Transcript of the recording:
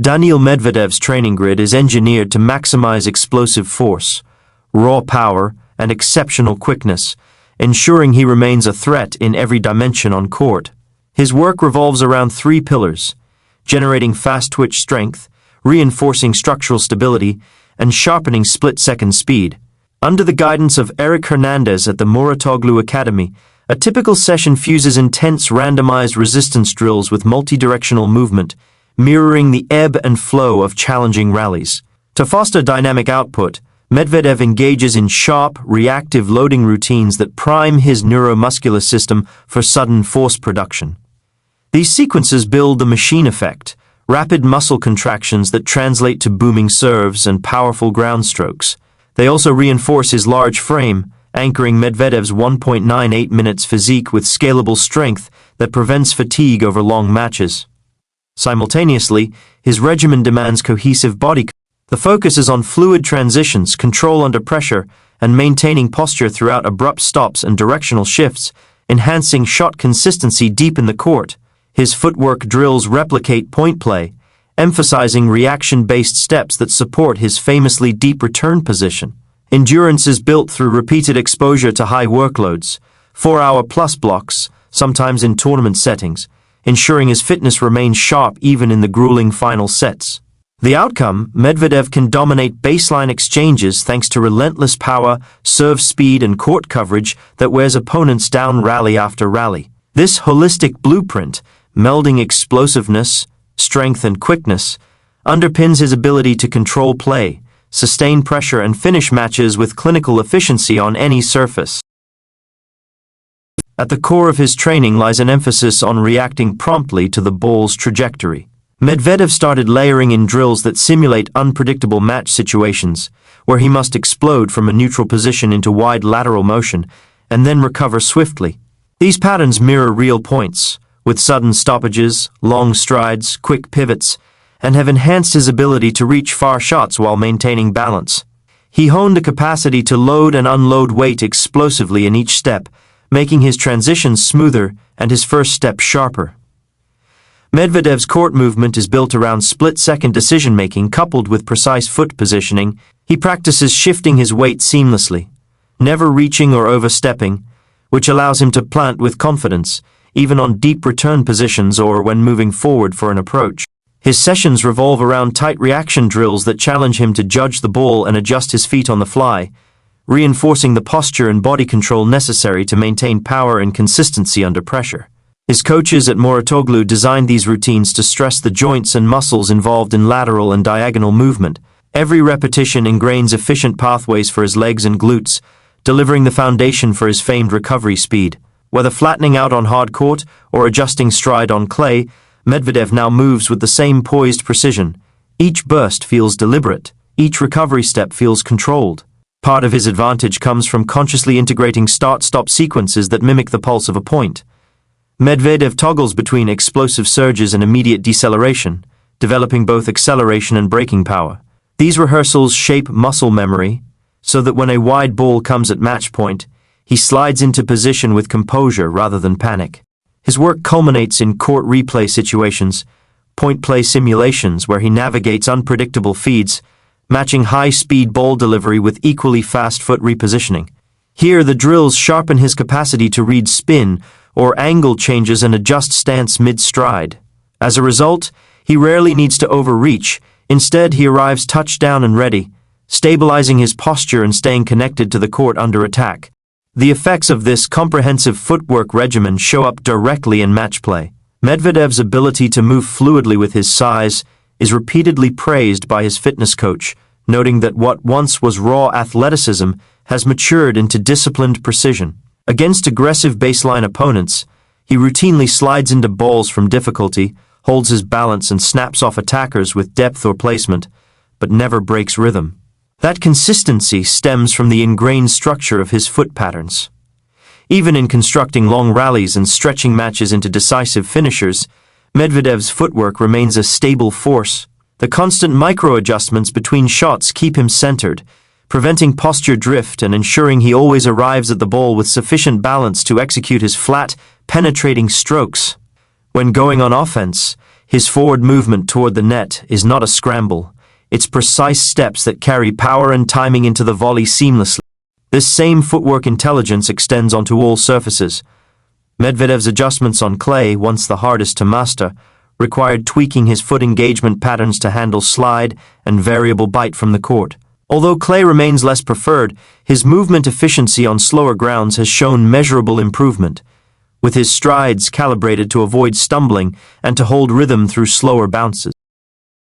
Daniil Medvedev's training grid is engineered to maximize explosive force, raw power, and exceptional quickness, ensuring he remains a threat in every dimension on court. His work revolves around three pillars: generating fast twitch strength, reinforcing structural stability, and sharpening split-second speed. Under the guidance of Eric Hernandez at the Mouratoglou Academy, a typical session fuses intense randomized resistance drills with multi-directional movement, mirroring the ebb and flow of challenging rallies. To foster dynamic output, Medvedev engages in sharp, reactive loading routines that prime his neuromuscular system for sudden force production. These sequences build the machine effect, rapid muscle contractions that translate to booming serves and powerful ground strokes. They also reinforce his large frame, anchoring Medvedev's 1.98 minutes physique with scalable strength that prevents fatigue over long matches. Simultaneously, his regimen demands cohesive body. The focus is on fluid transitions, control under pressure, and maintaining posture throughout abrupt stops and directional shifts, enhancing shot consistency deep in the court. His footwork drills replicate point play, emphasizing reaction-based steps that support his famously deep return position. Endurance is built through repeated exposure to high workloads, 4-hour-plus blocks, sometimes in tournament settings, ensuring his fitness remains sharp even in the grueling final sets. The outcome: Medvedev can dominate baseline exchanges thanks to relentless power, serve speed, and court coverage that wears opponents down rally after rally. This holistic blueprint, melding explosiveness, strength, and quickness, underpins his ability to control play, sustain pressure, and finish matches with clinical efficiency on any surface. At the core of his training lies an emphasis on reacting promptly to the ball's trajectory. Medvedev started layering in drills that simulate unpredictable match situations, where he must explode from a neutral position into wide lateral motion and then recover swiftly. These patterns mirror real points, with sudden stoppages, long strides, quick pivots, and have enhanced his ability to reach far shots while maintaining balance. He honed a capacity to load and unload weight explosively in each step, making his transitions smoother and his first step sharper. Medvedev's court movement is built around split-second decision-making coupled with precise foot positioning. He practices shifting his weight seamlessly, never reaching or overstepping, which allows him to plant with confidence, even on deep return positions or when moving forward for an approach. His sessions revolve around tight reaction drills that challenge him to judge the ball and adjust his feet on the fly, reinforcing the posture and body control necessary to maintain power and consistency under pressure. His coaches at Mouratoglou designed these routines to stress the joints and muscles involved in lateral and diagonal movement. Every repetition ingrains efficient pathways for his legs and glutes, delivering the foundation for his famed recovery speed. Whether flattening out on hard court or adjusting stride on clay, Medvedev now moves with the same poised precision. Each burst feels deliberate, each recovery step feels controlled. Part of his advantage comes from consciously integrating start-stop sequences that mimic the pulse of a point. Medvedev toggles between explosive surges and immediate deceleration, developing both acceleration and braking power. These rehearsals shape muscle memory, so that when a wide ball comes at match point, he slides into position with composure rather than panic. His work culminates in court replay situations, point-play simulations where he navigates unpredictable feeds, matching high-speed ball delivery with equally fast foot repositioning. Here, the drills sharpen his capacity to read spin or angle changes and adjust stance mid-stride. As a result, he rarely needs to overreach. Instead, he arrives touchdown and ready, stabilizing his posture and staying connected to the court under attack. The effects of this comprehensive footwork regimen show up directly in match play. Medvedev's ability to move fluidly with his size is repeatedly praised by his fitness coach, noting that what once was raw athleticism has matured into disciplined precision. Against aggressive baseline opponents, he routinely slides into balls from difficulty, holds his balance and snaps off attackers with depth or placement, but never breaks rhythm. That consistency stems from the ingrained structure of his foot patterns. Even in constructing long rallies and stretching matches into decisive finishers, Medvedev's footwork remains a stable force. The constant micro-adjustments between shots keep him centered, preventing posture drift and ensuring he always arrives at the ball with sufficient balance to execute his flat, penetrating strokes. When going on offense, His forward movement toward the net is not a scramble. It's precise steps that carry power and timing into the volley seamlessly. This same footwork intelligence extends onto all surfaces. Medvedev's adjustments on clay, once the hardest to master, required tweaking his foot engagement patterns to handle slide and variable bite from the court. Although clay remains less preferred, his movement efficiency on slower grounds has shown measurable improvement, with his strides calibrated to avoid stumbling and to hold rhythm through slower bounces.